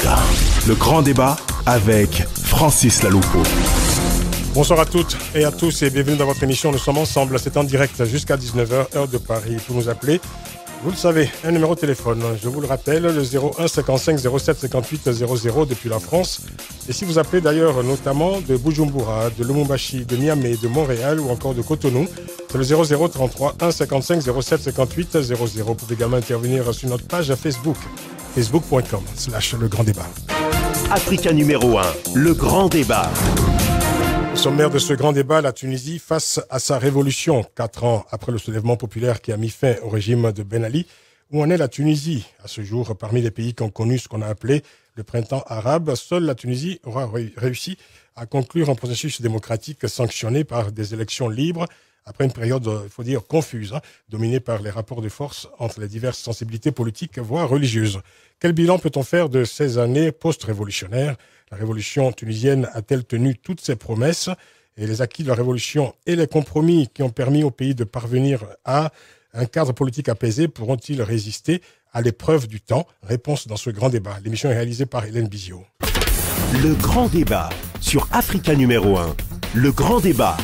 Africa. Le grand débat avec Francis Laloupo. Bonsoir à toutes et à tous et bienvenue dans votre émission. Nous sommes ensemble, c'est en direct jusqu'à 19h, heure de Paris. Pour nous appeler, vous le savez, un numéro de téléphone. Je vous le rappelle, le 01 55 07 58 00 depuis la France. Et si vous appelez d'ailleurs notamment de Bujumbura, de Lubumbashi, de Niamey, de Montréal ou encore de Cotonou, c'est le 0033 1 55 07 58 00. Vous pouvez également intervenir sur notre page Facebook, facebook.com/le grand débat. Africa numéro 1, le grand débat. Au sommaire de ce grand débat, la Tunisie face à sa révolution, 4 ans après le soulèvement populaire qui a mis fin au régime de Ben Ali. Où en est la Tunisie à ce jour? Parmi les pays qui ont connu ce qu'on a appelé le printemps arabe, seule la Tunisie aura réussi à conclure un processus démocratique sanctionné par des élections libres après une période, il faut dire, confuse, dominée par les rapports de force entre les diverses sensibilités politiques, voire religieuses. Quel bilan peut-on faire de ces années post-révolutionnaires? La révolution tunisienne a-t-elle tenu toutes ses promesses? Et les acquis de la révolution et les compromis qui ont permis au pays de parvenir à un cadre politique apaisé pourront-ils résister à l'épreuve du temps? Réponse dans ce grand débat. L'émission est réalisée par Hélène Bizio. Le grand débat sur Africa numéro 1. Le grand débat.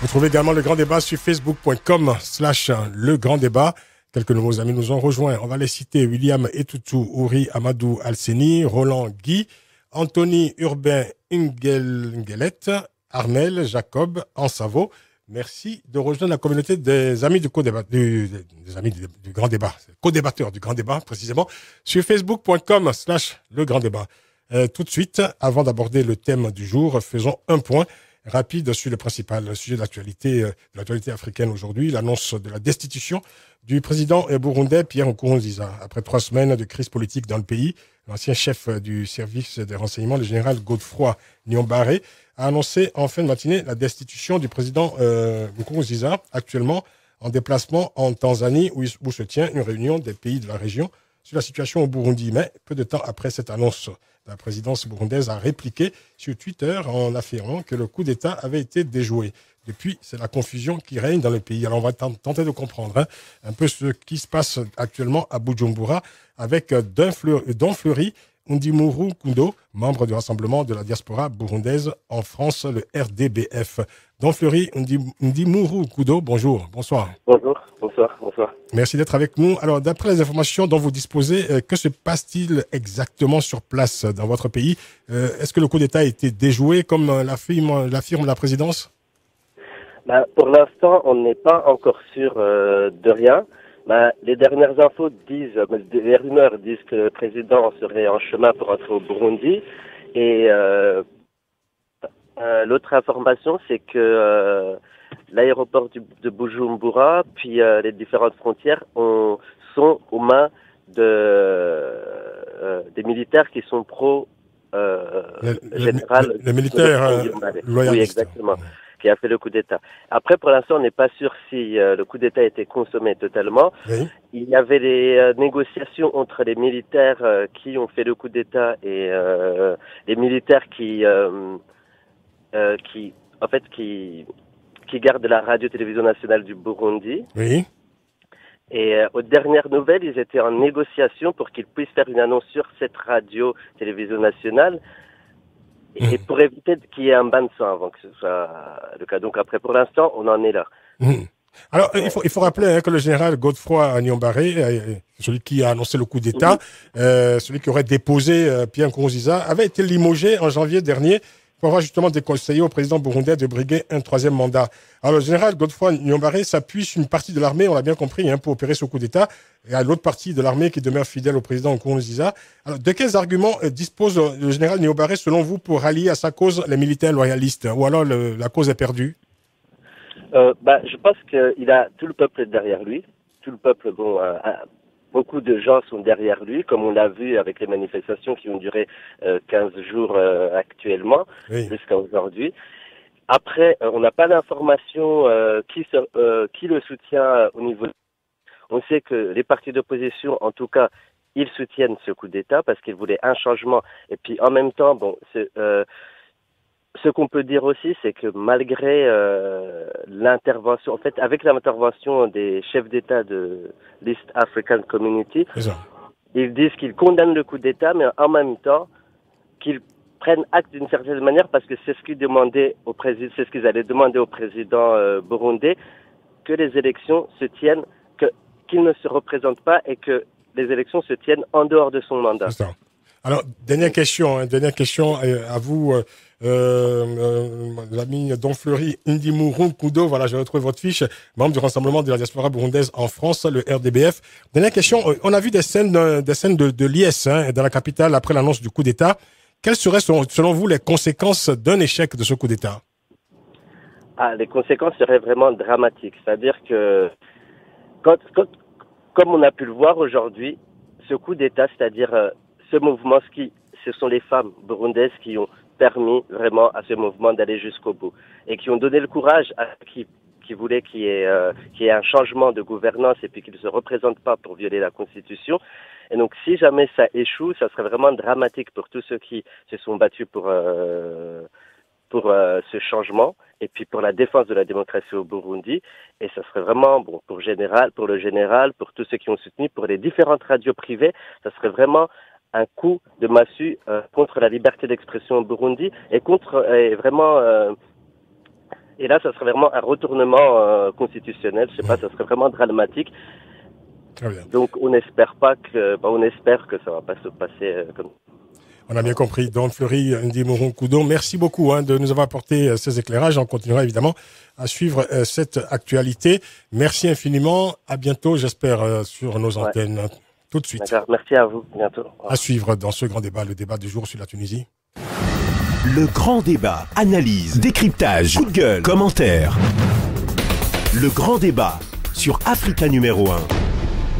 Vous trouvez également le grand débat sur facebook.com/le grand débat. Quelques nouveaux amis nous ont rejoints. On va les citer: William Etoutou, Ouri Amadou Alseni, Roland Guy, Anthony Urbain Ngelet, Armel Jacob Ansavo. Merci de rejoindre la communauté des amis du co-débat, des amis du grand débat, co-débatteurs du grand débat précisément, sur facebook.com/le grand débat. Tout de suite, avant d'aborder le thème du jour, faisons un point rapide sur le principal sujet de l'actualité africaine aujourd'hui, l'annonce de la destitution du président burundais Pierre Nkurunziza. Après 3 semaines de crise politique dans le pays, l'ancien chef du service des renseignements, le général Godefroy Niyombare, a annoncé en fin de matinée la destitution du président Nkurunziza, actuellement en déplacement en Tanzanie, où se tient une réunion des pays de la région sur la situation au Burundi. Mais peu de temps après cette annonce, la présidence burundaise a répliqué sur Twitter en affirmant que le coup d'État avait été déjoué. Depuis, c'est la confusion qui règne dans le pays. Alors on va tenter de comprendre un peu ce qui se passe actuellement à Bujumbura avec Don Fleury Undimuru Kundo, membre du Rassemblement de la diaspora burundaise en France, le RDBF. Don Fleury Undimuru Kundo, bonjour, bonsoir. Bonsoir. Merci d'être avec nous. Alors, d'après les informations dont vous disposez, que se passe-t-il exactement sur place dans votre pays? Est-ce que le coup d'État a été déjoué, comme l'affirme la présidence? Pour l'instant, on n'est pas encore sûr de rien. Les dernières infos les rumeurs disent que le président serait en chemin pour entrer au Burundi. Et l'autre information, c'est que l'aéroport de Bujumbura, puis les différentes frontières sont aux mains des militaires qui sont général. Le militaire loyaliste. Oui, exactement. Qui a fait le coup d'État. Après, pour l'instant, on n'est pas sûr si le coup d'État a été consommé totalement. Oui. Il y avait des négociations entre les militaires qui ont fait le coup d'État et les militaires qui gardent la radio-télévision nationale du Burundi. Oui. Et aux dernières nouvelles, ils étaient en négociation pour qu'ils puissent faire une annonce sur cette radio-télévision nationale. Et pour éviter qu'il y ait un bain de sang avant que ce soit le cas. Donc après, pour l'instant, on en est là. Alors, il faut rappeler que le général Godefroy Niyombare, celui qui a annoncé le coup d'État, celui qui aurait déposé Pierre Nkurunziza, avait été limogé en janvier dernier pour avoir justement déconseillé au président burundais de briguer un 3e mandat. Alors, le général Godefroy Niyombare s'appuie sur une partie de l'armée, on l'a bien compris, pour opérer ce coup d'État, et à l'autre partie de l'armée qui demeure fidèle au président Nkurunziza. Alors, de quels arguments dispose le général Niyombare, selon vous, pour rallier à sa cause les militaires loyalistes? Ou alors la cause est perdue? Je pense qu'il a tout le peuple derrière lui. Tout le peuple, beaucoup de gens sont derrière lui, comme on l'a vu avec les manifestations qui ont duré 15 jours actuellement, oui, jusqu'à aujourd'hui. Après, on n'a pas d'information qui le soutient au niveau. On sait que les partis d'opposition, en tout cas, ils soutiennent ce coup d'État parce qu'ils voulaient un changement. Et puis, en même temps, ce qu'on peut dire aussi, c'est que malgré l'intervention, en fait, avec l'intervention des chefs d'État de l'East African Community, ils disent qu'ils condamnent le coup d'État, mais en même temps qu'ils prennent acte d'une certaine manière parce que c'est ce qu'ils demandaient au président, c'est ce qu'ils allaient demander au président burundais, que les élections se tiennent, qu'il ne se représente pas et que les élections se tiennent en dehors de son mandat. C'est ça. Alors, dernière question à vous, l'ami Don Fleury Ndimuru Kudo. Voilà, j'ai retrouvé votre fiche, membre du Rassemblement de la diaspora burundaise en France, le RDBF. Dernière question, on a vu des scènes de liesse dans la capitale après l'annonce du coup d'État. Quelles seraient, selon vous, les conséquences d'un échec de ce coup d'État? Les conséquences seraient vraiment dramatiques. C'est-à-dire que, comme on a pu le voir aujourd'hui, ce coup d'État, c'est-à-dire ce mouvement, ce sont les femmes burundaises qui ont permis vraiment à ce mouvement d'aller jusqu'au bout et qui ont donné le courage à ceux qui voulaient qu'il y ait un changement de gouvernance et puis qu'ils ne se représentent pas pour violer la Constitution. Et donc, si jamais ça échoue, ça serait vraiment dramatique pour tous ceux qui se sont battus pour ce changement et puis pour la défense de la démocratie au Burundi. Et ça serait vraiment, bon, pour le général, pour tous ceux qui ont soutenu, pour les différentes radios privées, ça serait vraiment un coup de massue contre la liberté d'expression au Burundi et et là, ça serait vraiment un retournement constitutionnel. Je sais pas, ça serait vraiment dramatique. Très bien. Donc, on espère que ça va pas se passer comme ça. On a bien compris. Don Fleury Ndimuru Kudo, merci beaucoup de nous avoir apporté ces éclairages. On continuera évidemment à suivre cette actualité. Merci infiniment. À bientôt, j'espère, sur nos antennes. Tout de suite. D'accord. Merci à vous. Bientôt. À suivre dans ce grand débat, le débat du jour sur la Tunisie. Le grand débat, analyse, décryptage, coup de gueule, commentaires. Le grand débat sur Africa numéro 1.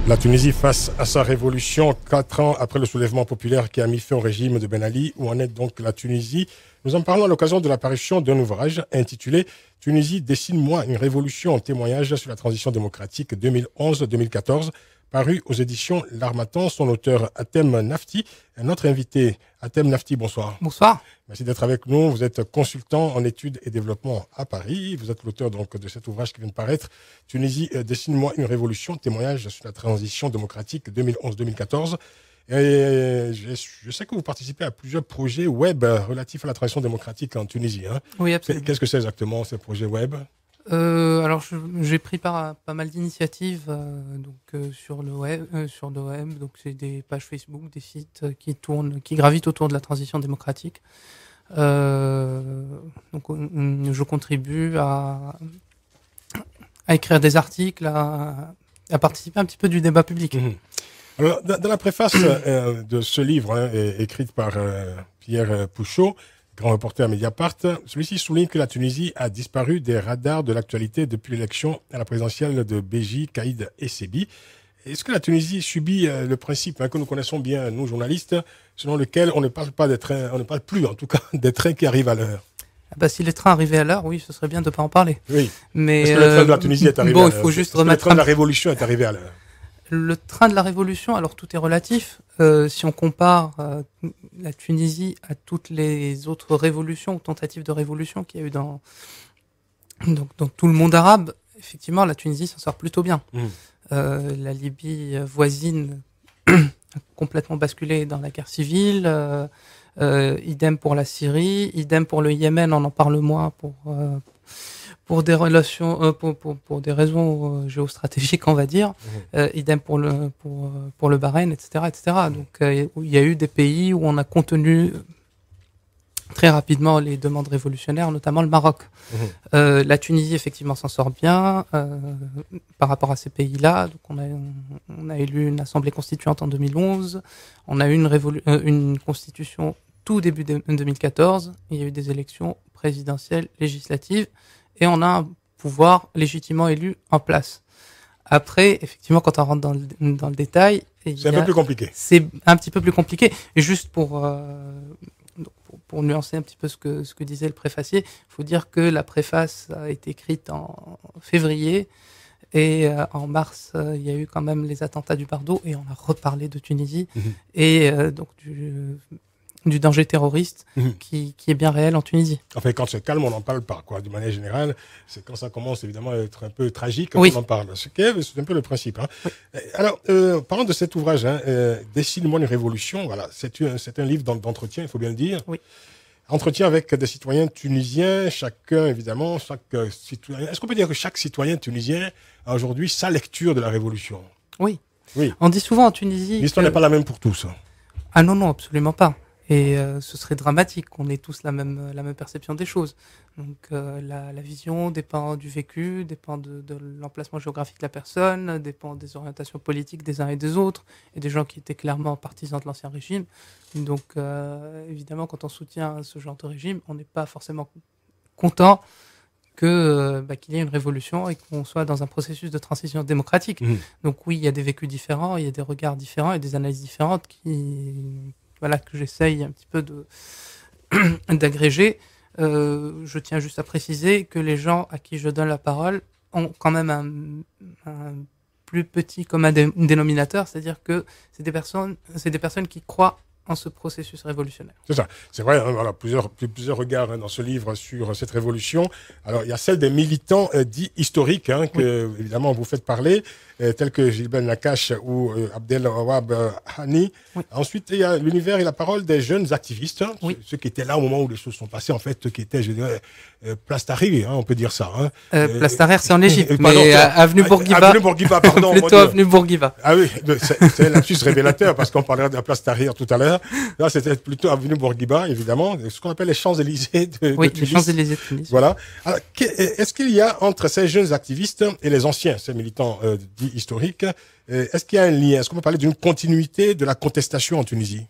La Tunisie face à sa révolution, 4 ans après le soulèvement populaire qui a mis fin au régime de Ben Ali. Où en est donc la Tunisie? Nous en parlons à l'occasion de l'apparition d'un ouvrage intitulé « Tunisie, dessine-moi une révolution » en témoignage sur la transition démocratique 2011-2014, paru aux éditions L'Harmattan. Son auteur, Hatem Nafti, est notre invité. Hatem Nafti, bonsoir. Bonsoir. Merci d'être avec nous. Vous êtes consultant en études et développement à Paris. Vous êtes l'auteur donc de cet ouvrage qui vient de paraître, Tunisie, dessine-moi une révolution, témoignage sur la transition démocratique 2011-2014. Et je sais que vous participez à plusieurs projets web relatifs à la transition démocratique en Tunisie. Oui, absolument. Qu'est-ce que c'est exactement ces projets web? Alors, j'ai pris part à pas mal d'initiatives sur le web. Donc, c'est des pages Facebook, des sites qui gravitent autour de la transition démocratique. Donc, je contribue à écrire des articles, à participer un petit peu du débat public. Mmh. Alors, dans la préface de ce livre, écrite par Pierre Pouchot, grand reporter à Mediapart, celui-ci souligne que la Tunisie a disparu des radars de l'actualité depuis l'élection à la présidentielle de Béji Caïd Essebsi. Est-ce que la Tunisie subit le principe que nous connaissons bien, nous journalistes, selon lequel on ne parle pas des trains, on ne parle plus en tout cas des trains qui arrivent à l'heure? Si les trains arrivaient à l'heure, oui, ce serait bien de ne pas en parler. Oui. Mais est-ce que le train de la Tunisie est arrivé à l'heure? Il faut juste remettre. Le train de la révolution est arrivé à l'heure? Le train de la révolution, alors tout est relatif. Si on compare la Tunisie à toutes les autres révolutions ou tentatives de révolution qu'il y a eu dans tout le monde arabe, effectivement, la Tunisie s'en sort plutôt bien. La Libye voisine a complètement basculé dans la guerre civile. Idem pour la Syrie, idem pour le Yémen, on en parle moins pour des relations, pour des raisons géostratégiques, on va dire. Idem pour le Bahreïn, etc., etc. Donc, il y a eu des pays où on a contenu très rapidement les demandes révolutionnaires, notamment le Maroc. La Tunisie, effectivement, s'en sort bien par rapport à ces pays-là. Donc, on a élu une assemblée constituante en 2011. On a eu une constitution tout début de 2014. Il y a eu des élections présidentielles, législatives. Et on a un pouvoir légitimement élu en place. Après, effectivement, quand on rentre dans le détail... C'est un peu plus compliqué. C'est un petit peu plus compliqué. Et juste pour nuancer un petit peu ce que disait le préfacier, il faut dire que la préface a été écrite en février et en mars, il y a eu quand même les attentats du Bardo et on a reparlé de Tunisie et donc du danger terroriste qui est bien réel en Tunisie. Enfin, quand c'est calme, on n'en parle pas, quoi. De manière générale, c'est quand ça commence évidemment à être un peu tragique qu'on en parle. C'est un peu le principe. Hein. Oui. Alors, parlons de cet ouvrage, Dessine-moi une révolution. Voilà, c'est un livre d'entretien, il faut bien le dire. Oui. Entretien avec des citoyens tunisiens, chacun évidemment, chaque citoyen. Est-ce qu'on peut dire que chaque citoyen tunisien a aujourd'hui sa lecture de la révolution? Oui. Oui. On dit souvent en Tunisie. L'histoire n'est pas la même pour tous. Ah non, absolument pas. Et ce serait dramatique qu'on ait tous la même perception des choses. Donc la vision dépend du vécu, dépend de l'emplacement géographique de la personne, dépend des orientations politiques des uns et des autres, et des gens qui étaient clairement partisans de l'ancien régime. Donc évidemment, quand on soutient ce genre de régime, on n'est pas forcément content qu'il y ait une révolution et qu'on soit dans un processus de transition démocratique. Donc oui, il y a des vécus différents, il y a des regards différents et des analyses différentes que j'essaye un petit peu d'agréger. Je tiens juste à préciser que les gens à qui je donne la parole ont quand même un plus petit commun dénominateur, c'est-à-dire que c'est des personnes qui croient en ce processus révolutionnaire. C'est ça, c'est vrai, hein, voilà, plusieurs regards dans ce livre sur cette révolution. Alors, il y a celle des militants dits historiques, que évidemment vous faites parler, tels que Gilbert Nakache ou Abdel Awab Hani. Oui. Ensuite, il y a l'univers et la parole des jeunes activistes, ceux qui étaient là au moment où les choses sont passées, en fait, qui étaient, je dirais, Place Tahrir, on peut dire ça. Place Tahrir, c'est en Égypte, mais avenue Bourguiba. Avenue Bourguiba, pardon. Plutôt avenue Bourguiba. Ah oui, c'est un lapsus révélateur, parce qu'on parlait de la Place Tahrir tout à l'heure. Là, c'était plutôt avenue Bourguiba, évidemment, ce qu'on appelle les Champs-Élysées de Tunis. Les Champs-Élysées de Tunis. Voilà. Alors, est-ce qu'il y a entre ces jeunes activistes et les anciens, ces militants dits historiques, est-ce qu'il y a un lien? Est-ce qu'on peut parler d'une continuité de la contestation en Tunisie?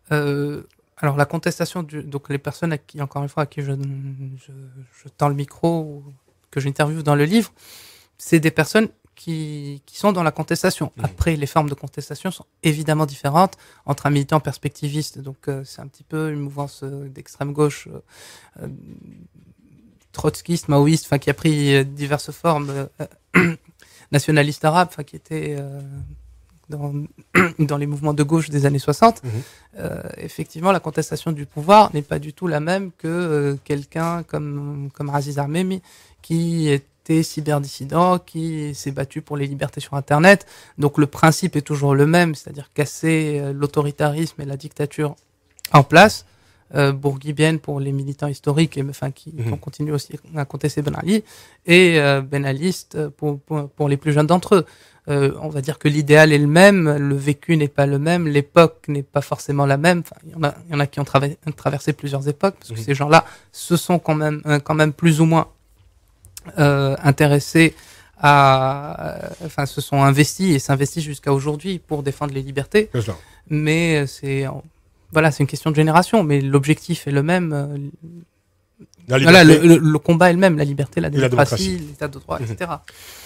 Alors, la contestation, donc les personnes encore une fois, à qui je tends le micro, ou que j'interviewe dans le livre, c'est des personnes qui sont dans la contestation. Après, les formes de contestation sont évidemment différentes entre un militant perspectiviste, donc c'est un petit peu une mouvance d'extrême gauche, trotskiste, maoïste, qui a pris diverses formes, nationalistes arabes, qui était dans les mouvements de gauche des années 60. Effectivement, la contestation du pouvoir n'est pas du tout la même que quelqu'un comme Aziz Armemi, qui était cyberdissident, qui s'est battu pour les libertés sur Internet. Donc le principe est toujours le même, c'est-à-dire casser l'autoritarisme et la dictature en place. Bourguibienne pour les militants historiques et qui ont continué aussi à contester Ben Ali, et Ben Aliste pour les plus jeunes d'entre eux. On va dire que l'idéal est le même, le vécu n'est pas le même, l'époque n'est pas forcément la même. Il y en a qui ont traversé plusieurs époques, parce que ces gens-là se sont quand même plus ou moins intéressés se sont investis et s'investissent jusqu'à aujourd'hui pour défendre les libertés. Mais c'est une question de génération, mais l'objectif est le même. Le combat est le même, la liberté, la démocratie, l'état de droit, etc.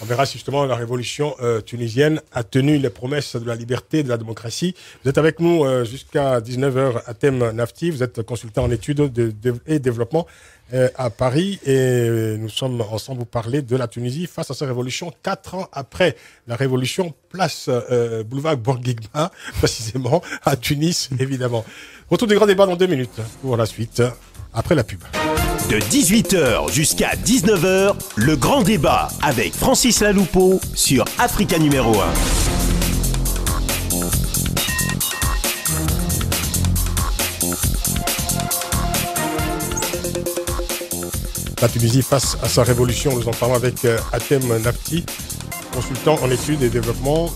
On verra si justement la révolution tunisienne a tenu les promesses de la liberté, de la démocratie. Vous êtes avec nous jusqu'à 19h à Thème Nafti. Vous êtes consultant en études et développement à Paris, et nous sommes ensemble pour parler de la Tunisie face à sa révolution 4 ans après la révolution, place boulevard Bourguiba, précisément à Tunis, évidemment. Retour du grand débat dans 2 minutes pour la suite, après la pub. De 18h jusqu'à 19h, le grand débat avec Francis Laloupeau sur Africa numéro 1. La Tunisie face à sa révolution, nous en parlons avec Hatem Nafti, consultant en études et développement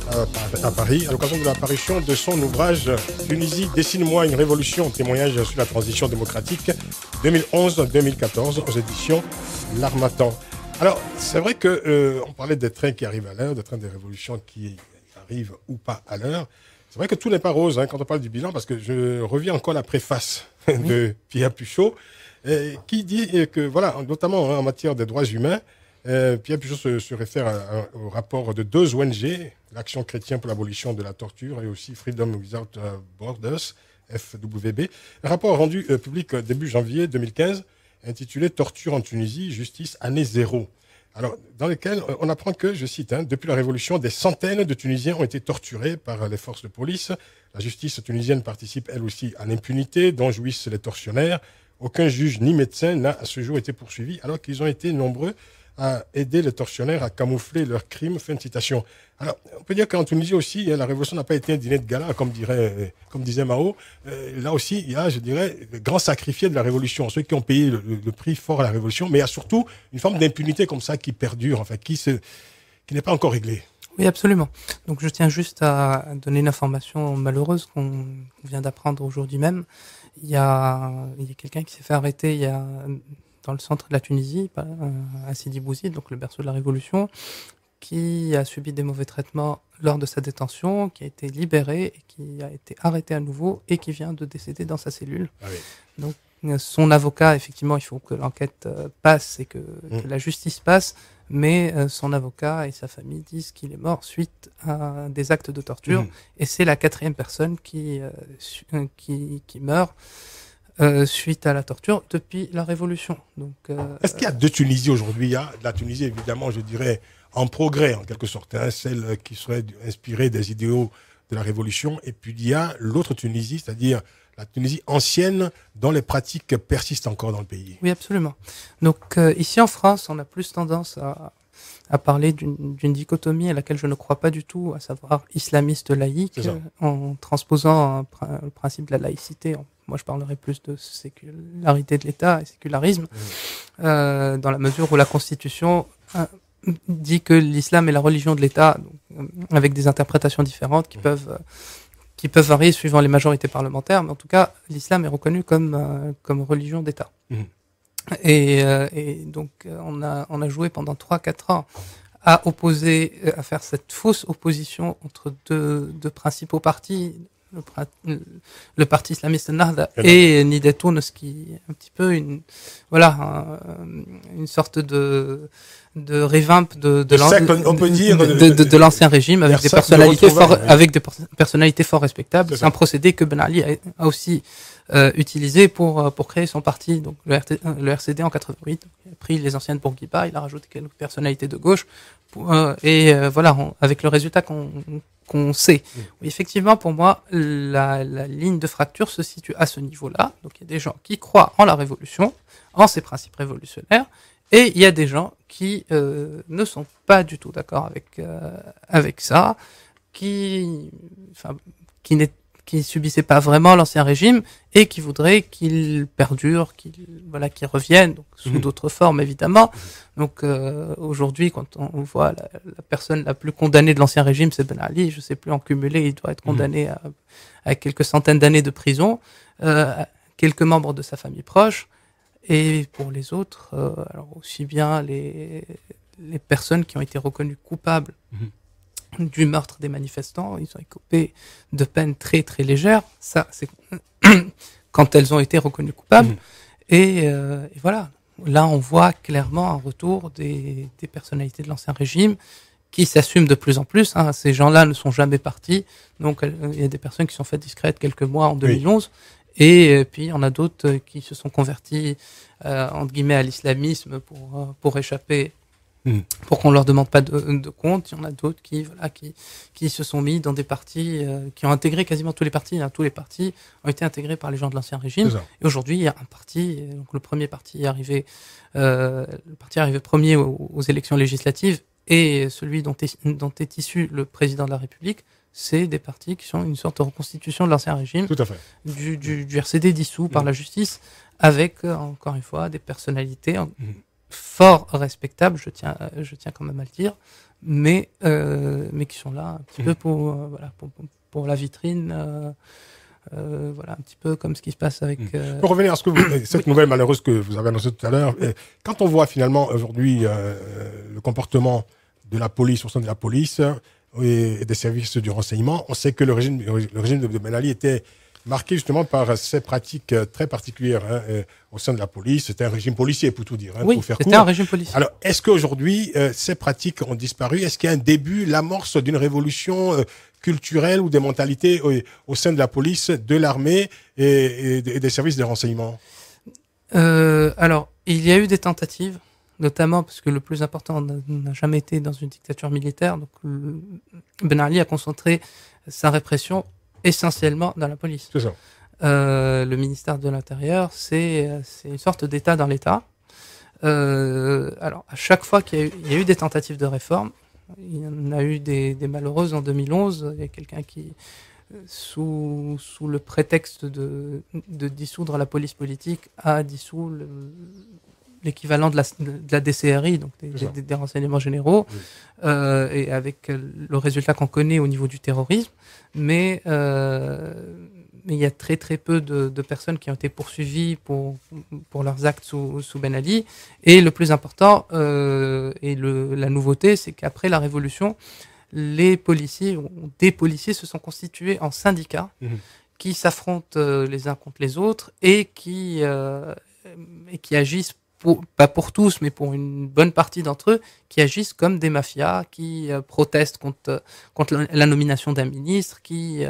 à Paris, à l'occasion de l'apparition de son ouvrage Tunisie, dessine-moi une révolution, témoignage sur la transition démocratique 2011-2014 aux éditions L'Harmattan. Alors, c'est vrai que on parlait des trains qui arrivent à l'heure, des trains des révolutions qui arrivent ou pas à l'heure. C'est vrai que tout n'est pas rose quand on parle du bilan, parce que je reviens encore à la préface de Pierre Puchot, qui dit que, voilà, notamment en matière des droits humains, Pierre Puchot se réfère au rapport de 2 ONG, l'Action chrétienne pour l'abolition de la torture et aussi Freedom Without Borders, FWB. Un rapport rendu public début janvier 2015, intitulé « Torture en Tunisie, justice année zéro ». Alors, dans lesquels on apprend que, je cite, depuis la Révolution, des centaines de Tunisiens ont été torturés par les forces de police. La justice tunisienne participe, elle aussi, à l'impunité dont jouissent les tortionnaires. Aucun juge ni médecin n'a à ce jour été poursuivi, alors qu'ils ont été nombreux à aider les tortionnaires à camoufler leurs crimes. Fin de citation. Alors, on peut dire qu'en Tunisie aussi, la révolution n'a pas été un dîner de gala, comme disait Mao. Là aussi, il y a, je dirais, les grands sacrifiés de la révolution, ceux qui ont payé le prix fort à la révolution, mais il y a surtout une forme d'impunité comme ça qui perdure, enfin, qui n'est pas encore réglée. Oui, absolument. Donc, je tiens juste à donner une information malheureuse qu'on vient d'apprendre aujourd'hui même. Il y a quelqu'un qui s'est fait arrêter dans le centre de la Tunisie, à Sidi Bouzid, donc le berceau de la Révolution, qui a subi des mauvais traitements lors de sa détention, qui a été libéré, et qui a été arrêté à nouveau et qui vient de décéder dans sa cellule. Ah oui. Donc, son avocat, effectivement, il faut que l'enquête passe et que la justice passe, mais son avocat et sa famille disent qu'il est mort suite à des actes de torture, et c'est la 4e personne qui meurt suite à la torture depuis la Révolution. Donc, est-ce qu'il y a deux Tunisies aujourd'hui? Il y a la Tunisie, évidemment, je dirais, en progrès, en quelque sorte, celle qui serait inspirée des idéaux de la Révolution, et puis il y a l'autre Tunisie, c'est-à-dire la Tunisie ancienne, dont les pratiques persistent encore dans le pays. Oui, absolument. Donc ici en France, on a plus tendance à parler d'une dichotomie à laquelle je ne crois pas du tout, à savoir islamiste laïque, en transposant le principe de la laïcité. Moi, je parlerais plus de sécularité de l'État et sécularisme, dans la mesure où la Constitution dit que l'islam est la religion de l'État, avec des interprétations différentes qui peuvent varier suivant les majorités parlementaires, mais en tout cas, l'islam est reconnu comme religion d'État. Et donc, on a joué pendant 3-4 ans à faire cette fausse opposition entre deux principaux partis, le parti islamiste Nahda et Nida Tounes, qui est un petit peu une sorte de revamp de l'ancien régime, avec des personnalités fort respectables. C'est un procédé que Ben Ali a aussi utilisé pour créer son parti, donc le RCD en 88. Il a pris les anciennes Bourguiba, il a rajouté quelques personnalités de gauche, avec le résultat qu'on sait. Oui, effectivement, pour moi, la ligne de fracture se situe à ce niveau-là. Donc, il y a des gens qui croient en la révolution, en ses principes révolutionnaires, et il y a des gens qui ne sont pas du tout d'accord avec ça, qui subissaient pas vraiment l'ancien régime et qui voudraient qu'il perdure, qu'il revienne, donc sous d'autres formes évidemment. Donc aujourd'hui, quand on voit la personne la plus condamnée de l'ancien régime, c'est Ben Ali. Je sais plus, en cumulé, il doit être condamné à quelques centaines d'années de prison, quelques membres de sa famille proche, et pour les autres, alors aussi bien les personnes qui ont été reconnues coupables du meurtre des manifestants, ils ont écopé de peines très très légères. Ça, c'est quand elles ont été reconnues coupables. Et voilà. Là, on voit clairement un retour des personnalités de l'ancien régime qui s'assument de plus en plus. Ces gens-là ne sont jamais partis. Donc, il y a des personnes qui sont faites discrètes quelques mois en 2011. Et puis, il y en a d'autres qui se sont convertis, entre guillemets, à l'islamisme pour échapper, pour qu'on leur demande pas de compte. Il y en a d'autres qui se sont mis dans des partis, qui ont intégré quasiment tous les partis. Tous les partis ont été intégrés par les gens de l'ancien régime. Et aujourd'hui, il y a un parti, donc le premier parti est arrivé premier aux élections législatives, et celui dont est issu le président de la République. C'est des partis qui sont une sorte de reconstitution de l'ancien régime. Tout à fait. Du RCD dissous par la justice, avec, encore une fois, des personnalités fort respectables, je tiens quand même à le dire, mais qui sont là un petit peu pour la vitrine, un petit peu comme ce qui se passe avec... Pour revenir à cette nouvelle malheureuse que vous avez annoncée tout à l'heure, quand on voit finalement aujourd'hui le comportement de la police, au sein de la police, et des services du renseignement, on sait que le régime de Ben Ali était marqué justement par ces pratiques très particulières au sein de la police. C'était un régime policier, pour tout dire. Oui, pour faire c'était court. Un régime policier. Alors, est-ce qu'aujourd'hui, ces pratiques ont disparu? Est-ce qu'il y a un début, l'amorce d'une révolution culturelle ou des mentalités au sein de la police, de l'armée et des services de renseignement? Alors, il y a eu des tentatives notamment parce que le plus important n'a jamais été dans une dictature militaire. Donc, Ben Ali a concentré sa répression essentiellement dans la police. C'est ça. Le ministère de l'Intérieur, c'est une sorte d'État dans l'État. Alors, à chaque fois qu'il y a eu des tentatives de réforme, il y en a eu des malheureuses en 2011. Il y a quelqu'un qui, sous le prétexte de dissoudre la police politique, a dissous l'équivalent de la DCRI, donc des renseignements généraux, oui. Et avec le résultat qu'on connaît au niveau du terrorisme. Mais il y a très très peu de personnes qui ont été poursuivies pour leurs actes sous Ben Ali. Et le plus important, et la nouveauté, c'est qu'après la Révolution, des policiers se sont constitués en syndicats qui s'affrontent les uns contre les autres et qui agissent, pas pour tous, mais pour une bonne partie d'entre eux, qui agissent comme des mafias, qui protestent contre la nomination d'un ministre, qui...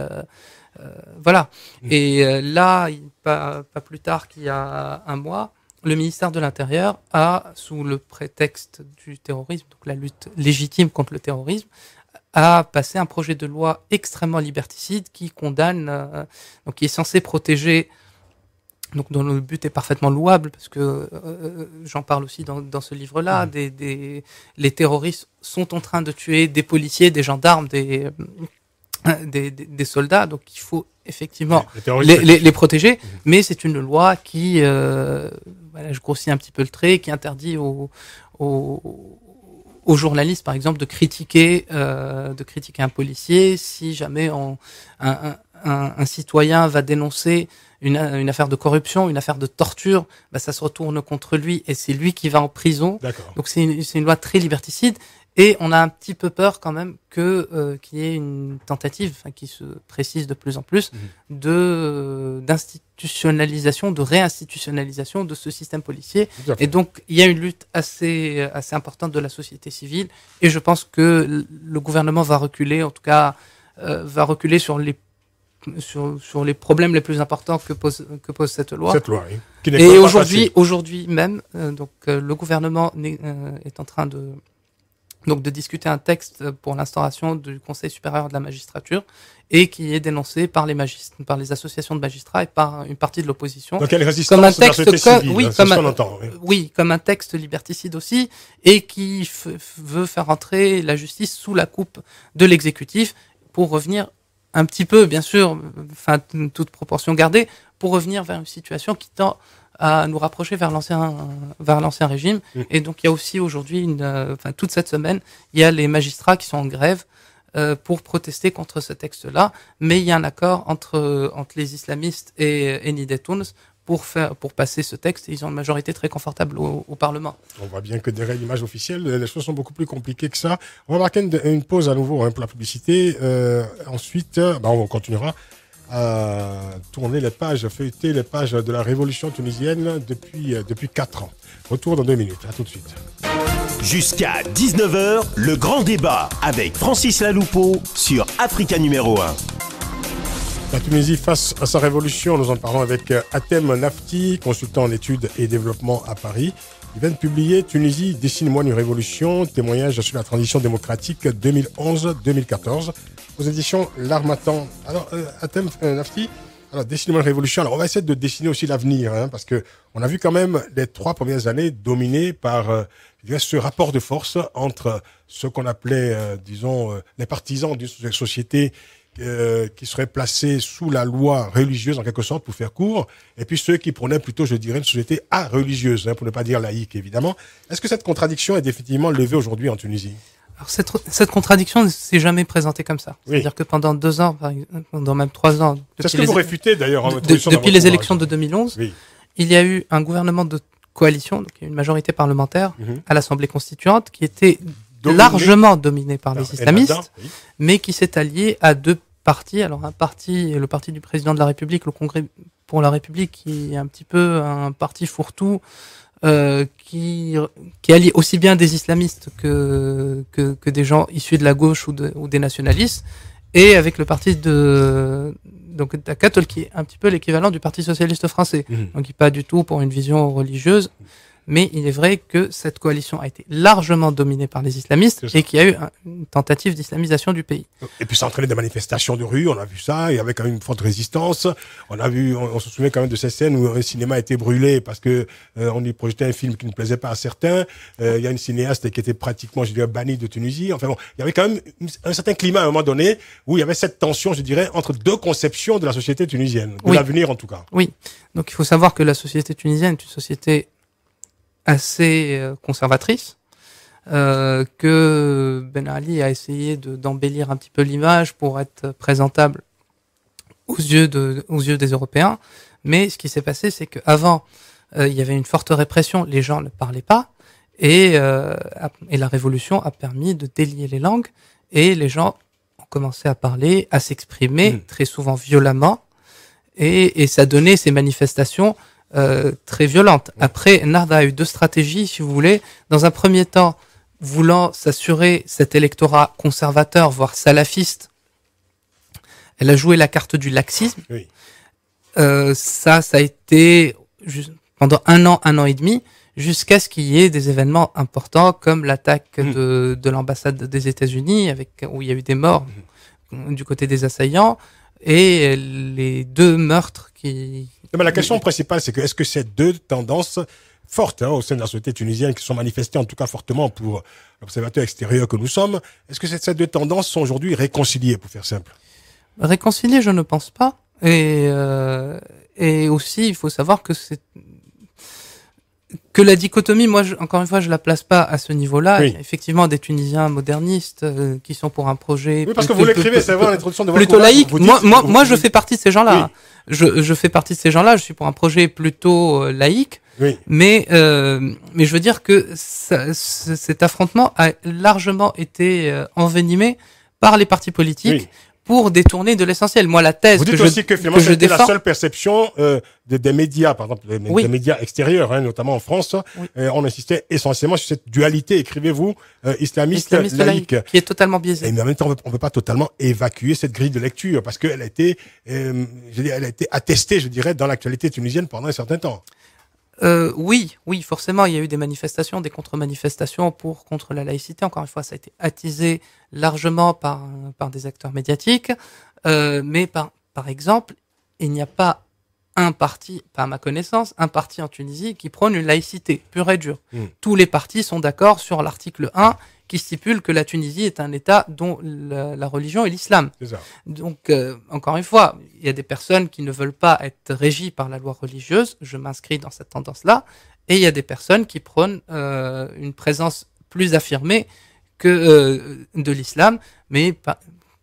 voilà. Et là, pas plus tard qu'il y a un mois, le ministère de l'Intérieur a, sous le prétexte du terrorisme, donc la lutte légitime contre le terrorisme, a passé un projet de loi extrêmement liberticide qui condamne, donc qui est censé protéger, donc dont le but est parfaitement louable, parce que j'en parle aussi dans ce livre-là, les terroristes sont en train de tuer des policiers, des gendarmes, des soldats, donc il faut effectivement les protéger, mais c'est une loi qui, voilà, je grossis un petit peu le trait, qui interdit aux journalistes, par exemple, de critiquer un policier si jamais un citoyen va dénoncer une affaire de corruption, une affaire de torture, bah, ça se retourne contre lui et c'est lui qui va en prison. D'accord. Donc c'est une loi très liberticide. Et on a un petit peu peur quand même qu'il y ait une tentative, qui se précise de plus en plus, d'institutionnalisation, de réinstitutionnalisation de ce système policier. Et donc, il y a une lutte assez importante de la société civile. Et je pense que le gouvernement va reculer, en tout cas, sur les problèmes les plus importants que pose cette loi. Cette loi, oui. Et aujourd'hui même, le gouvernement est en train de discuter un texte pour l'instauration du Conseil supérieur de la magistrature et qui est dénoncé par les associations de magistrats et par une partie de l'opposition. Donc il y a une résistance de la société civile, c'est ce qu'on entend. Oui, comme un texte liberticide aussi, et qui veut faire entrer la justice sous la coupe de l'exécutif pour revenir un petit peu, bien sûr, toute proportion gardée, pour revenir vers une situation qui tend à nous rapprocher vers l'ancien régime. Et donc il y a aussi aujourd'hui, toute cette semaine, il y a les magistrats qui sont en grève pour protester contre ce texte-là, mais il y a un accord entre les islamistes et Nidé Tounes pour passer ce texte, et ils ont une majorité très confortable au Parlement. On voit bien que derrière l'image officielle, les choses sont beaucoup plus compliquées que ça. On va marquer une pause à nouveau pour la publicité. Ensuite, on continuera à tourner les pages, feuilleter les pages de la révolution tunisienne depuis 4 ans. Retour dans 2 minutes. À tout de suite. Jusqu'à 19h, le grand débat avec Francis Laloupeau sur Africa numéro 1. La Tunisie face à sa révolution, nous en parlons avec Hatem Nafti, consultant en études et développement à Paris. Il vient de publier Tunisie, dessine-moi une révolution, témoignage sur la transition démocratique 2011-2014 aux éditions L'Harmattan. Alors, Hatem Nafti, dessine-moi une révolution. Alors, on va essayer de dessiner aussi l'avenir, parce que on a vu quand même les 3 premières années dominées par ce rapport de force entre ce qu'on appelait, les partisans d'une société qui seraient placés sous la loi religieuse en quelque sorte pour faire court, et puis ceux qui prenaient plutôt, je dirais, une société religieuse, pour ne pas dire laïque évidemment. Est-ce que cette contradiction est définitivement levée aujourd'hui en Tunisie? Alors cette contradiction ne s'est jamais présentée comme ça. Oui. C'est-à-dire que pendant 2 ans, pendant même 3 ans, c'est ce que vous réfutez d'ailleurs depuis les élections de 2011, oui. Il y a eu un gouvernement de coalition, donc il y a une majorité parlementaire à l'Assemblée constituante qui était largement dominé par les islamistes, mais qui s'est allié à 2 partis. Alors un parti, le parti du président de la République, le Congrès pour la République, qui est un petit peu un parti fourre-tout, qui allie aussi bien des islamistes que des gens issus de la gauche ou des nationalistes, et avec le parti d'Akatol, qui est un petit peu l'équivalent du Parti socialiste français, donc qui n'est pas du tout pour une vision religieuse, Mais il est vrai que cette coalition a été largement dominée par les islamistes et qu'il y a eu une tentative d'islamisation du pays. Et puis ça a entraîné des manifestations de rue, on a vu ça, il y avait quand même une forte résistance. On se souvient quand même de ces scènes où un cinéma a été brûlé parce que on y projetait un film qui ne plaisait pas à certains. Il y a une cinéaste qui était pratiquement, je dirais, bannie de Tunisie. Enfin bon, il y avait quand même un certain climat à un moment donné où il y avait cette tension, je dirais, entre deux conceptions de la société tunisienne, de l'avenir en tout cas. Oui, donc il faut savoir que la société tunisienne est une société assez conservatrice, que Ben Ali a essayé d'embellir un petit peu l'image pour être présentable aux yeux des Européens. Mais ce qui s'est passé, c'est qu'avant, il y avait une forte répression, les gens ne parlaient pas, et la révolution a permis de délier les langues, et les gens ont commencé à parler, à s'exprimer, très souvent violemment, et ça donnait ces manifestations très violente. Après, Ennahda a eu deux stratégies, si vous voulez. Dans un premier temps, voulant s'assurer cet électorat conservateur, voire salafiste, elle a joué la carte du laxisme. Oui. Ça a été pendant un an et demi, jusqu'à ce qu'il y ait des événements importants comme l'attaque de l'ambassade des États-Unis, où il y a eu des morts du côté des assaillants, et les deux meurtres qui... Mais la question principale, c'est que est-ce que ces deux tendances fortes au sein de la société tunisienne, qui sont manifestées en tout cas fortement pour l'observateur extérieur que nous sommes, est-ce que ces deux tendances sont aujourd'hui réconciliées, pour faire simple? Réconciliées, je ne pense pas. Et aussi, il faut savoir que la dichotomie, moi, encore une fois, je la place pas à ce niveau-là. Oui. Effectivement, des Tunisiens modernistes qui sont pour un projet. Oui, parce que vous l'écrivez, c'est vrai, en introduction de votre plutôt laïque. Moi, je fais partie de ces gens-là. Oui. Je fais partie de ces gens-là. Je suis pour un projet plutôt laïque. Oui. Mais je veux dire que cet affrontement a largement été envenimé par les partis politiques. Oui. Pour détourner de l'essentiel. Moi, la thèse vous dites que aussi que finalement c'était défends... la seule perception des médias, par exemple, des médias extérieurs, notamment en France. Oui. On insistait essentiellement sur cette dualité, écrivez-vous, islamiste laïque, qui est totalement biaisée. Mais en même temps, on ne peut pas totalement évacuer cette grille de lecture parce qu'elle a été, elle a été attestée, je dirais, dans l'actualité tunisienne pendant un certain temps. Oui, forcément, il y a eu des manifestations, des contre-manifestations contre la laïcité. Encore une fois, ça a été attisé largement par des acteurs médiatiques. Mais par exemple, il n'y a pas un parti, pas à ma connaissance, un parti en Tunisie qui prône une laïcité pure et dure. Tous les partis sont d'accord sur l'article 1 qui stipule que la Tunisie est un État dont la religion est l'islam. C'est ça. Donc, encore une fois, il y a des personnes qui ne veulent pas être régies par la loi religieuse, je m'inscris dans cette tendance-là, et il y a des personnes qui prônent une présence plus affirmée que de l'islam, mais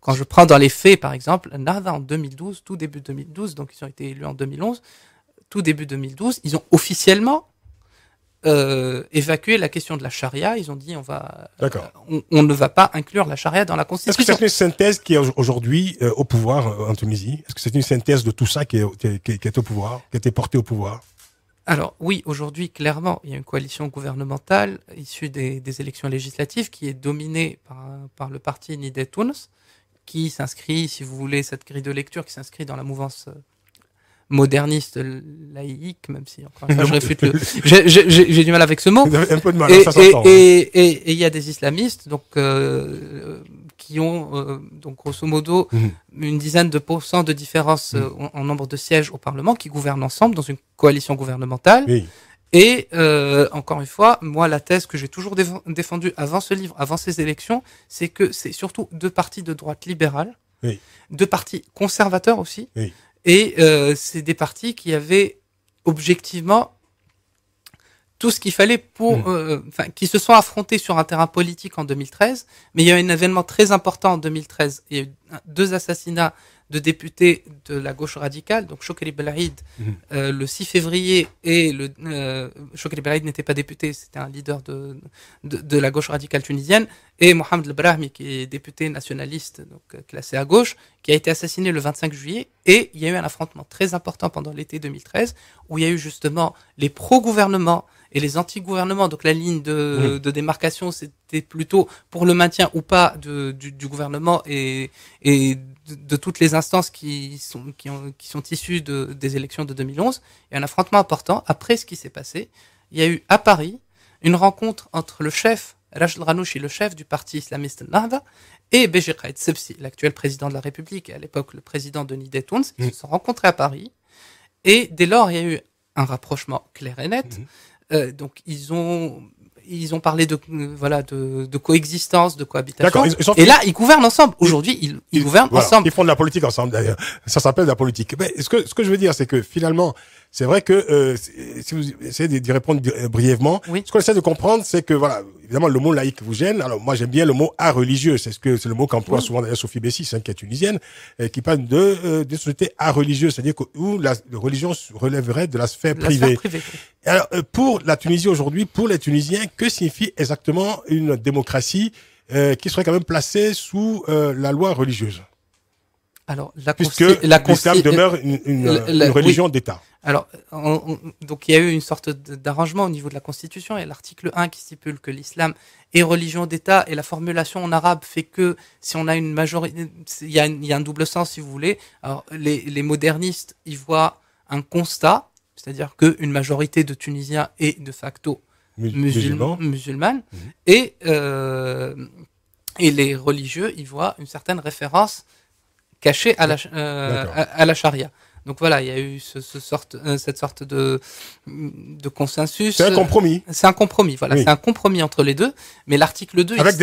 quand je prends dans les faits, par exemple, Ennahda en 2012, tout début 2012, donc ils ont été élus en 2011, tout début 2012, ils ont officiellement évacuer la question de la charia. Ils ont dit on ne va pas inclure la charia dans la Constitution. Est-ce que c'est une synthèse qui est aujourd'hui au pouvoir en Tunisie? Est-ce que c'est une synthèse de tout ça qui est au pouvoir, qui a été porté au pouvoir? Alors oui, aujourd'hui, clairement, il y a une coalition gouvernementale issue des élections législatives qui est dominée par le parti Nidé Tounes, qui s'inscrit, si vous voulez, cette grille de lecture qui s'inscrit dans la mouvance moderniste laïque, même si encore une fois je réfute j'ai du mal avec ce mot. Vous avez un peu de mal, ça s'entend. Et il y a des islamistes donc qui ont donc grosso modo une dizaine de pourcents de différence en nombre de sièges au Parlement, qui gouvernent ensemble dans une coalition gouvernementale. Oui. Et encore une fois, moi la thèse que j'ai toujours défendue avant ce livre, avant ces élections, c'est que c'est surtout deux partis de droite libérale, deux partis conservateurs aussi. Oui. Et c'est des partis qui avaient objectivement tout ce qu'il fallait pour, qui se sont affrontés sur un terrain politique en 2013. Mais il y a eu un événement très important en 2013. Il y a eu 2 assassinats de députés de la gauche radicale, donc Chokri Belaïd, le 6 février, et Chokri Belaïd n'était pas député, c'était un leader de la gauche radicale tunisienne, et Mohamed El Brahmi, qui est député nationaliste, donc classé à gauche, qui a été assassiné le 25 juillet, et il y a eu un affrontement très important pendant l'été 2013, où il y a eu justement les pro-gouvernements et les anti-gouvernements. Donc la ligne de démarcation, c'était plutôt pour le maintien ou pas du gouvernement et de toutes les instances qui sont issues des élections de 2011. Il y a un affrontement important. Après ce qui s'est passé, il y a eu à Paris une rencontre entre le chef, Rachid Ghanouchi, le chef du parti islamiste Nahda, et Beji Caïd Sebsi, l'actuel président de la République, et à l'époque le président Denis Detouns. Ils se sont rencontrés à Paris, et dès lors, il y a eu un rapprochement clair et net. Donc, ils ont parlé de coexistence, de cohabitation. Et là, ils gouvernent ensemble. Aujourd'hui, ils gouvernent ensemble. Ils font de la politique ensemble, d'ailleurs. Ça s'appelle de la politique. Mais ce que je veux dire, c'est que finalement, c'est vrai que si vous essayez d'y répondre brièvement, ce qu'on essaie de comprendre, c'est que voilà, évidemment, le mot laïque vous gêne. Alors moi, j'aime bien le mot religieux. C'est le mot qu'emploie souvent d'ailleurs Sophie Bessis, qui est tunisienne, qui parle de société religieuse, c'est-à-dire où la religion relèverait de la sphère privée. Alors pour la Tunisie aujourd'hui, pour les Tunisiens, que signifie exactement une démocratie qui serait quand même placée sous la loi religieuse? Alors, puisque l'islam demeure une religion d'État. Alors, donc il y a eu une sorte d'arrangement au niveau de la Constitution. Il y a l'article 1 qui stipule que l'islam est religion d'État, et la formulation en arabe fait que si on a une majorité, il y a un double sens si vous voulez. Alors, les modernistes y voient un constat, c'est-à-dire qu'une majorité de Tunisiens est de facto musulmane, et les religieux y voient une certaine référence cachée à la charia. Donc voilà, il y a eu cette sorte de consensus. C'est un compromis. C'est un compromis, voilà. Oui. C'est un compromis entre les deux. Mais l'article 2, avec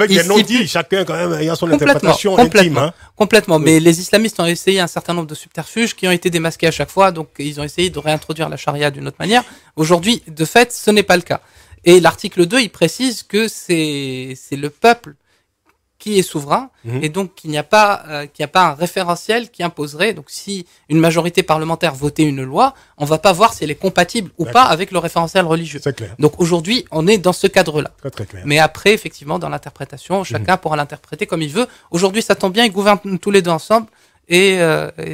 des non-dits, chacun quand même ayant son interprétation intime. Hein. Complètement. Oui. Mais les islamistes ont essayé un certain nombre de subterfuges qui ont été démasqués à chaque fois. Donc ils ont essayé de réintroduire la charia d'une autre manière. Aujourd'hui, de fait, ce n'est pas le cas. Et l'article 2, il précise que c'est le peuple qui est souverain, et donc qu'il n'y a pas un référentiel qui imposerait. Donc si une majorité parlementaire votait une loi, on va pas voir si elle est compatible ou pas avec le référentiel religieux. C'est clair. Donc aujourd'hui, on est dans ce cadre-là. Très, très clair. Mais après, effectivement, dans l'interprétation, chacun pourra l'interpréter comme il veut. Aujourd'hui, ça tombe bien, ils gouvernent tous les deux ensemble. Et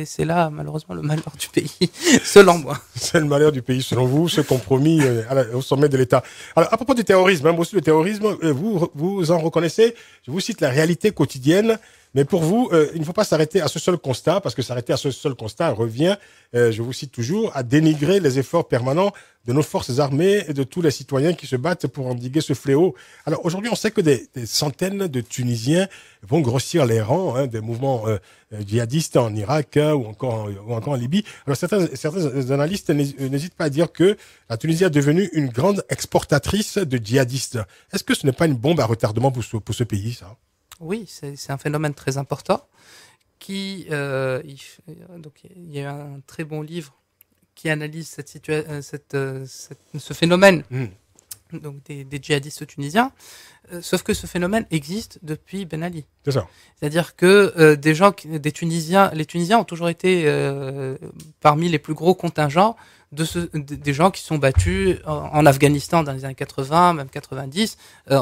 c'est là, malheureusement, le malheur du pays, selon moi. C'est le malheur du pays, selon vous, ce compromis au sommet de l'État. Alors, à propos du terrorisme, même aussi le terrorisme, vous en reconnaissez, je vous cite la réalité quotidienne, mais pour vous, il ne faut pas s'arrêter à ce seul constat, parce que s'arrêter à ce seul constat revient, je vous cite toujours, à dénigrer les efforts permanents de nos forces armées et de tous les citoyens qui se battent pour endiguer ce fléau. Alors aujourd'hui, on sait que des centaines de Tunisiens vont grossir les rangs des mouvements djihadistes en Irak ou encore en Libye. Alors certains analystes n'hésitent pas à dire que la Tunisie est devenue une grande exportatrice de djihadistes. Est-ce que ce n'est pas une bombe à retardement pour ce pays, ça? Oui, c'est un phénomène très important. Donc il y a eu un très bon livre qui analyse ce phénomène donc des djihadistes tunisiens. Sauf que ce phénomène existe depuis Ben Ali. C'est ça. C'est-à-dire que les Tunisiens ont toujours été parmi les plus gros contingents des gens qui sont battus en Afghanistan dans les années 80, même 90. Tout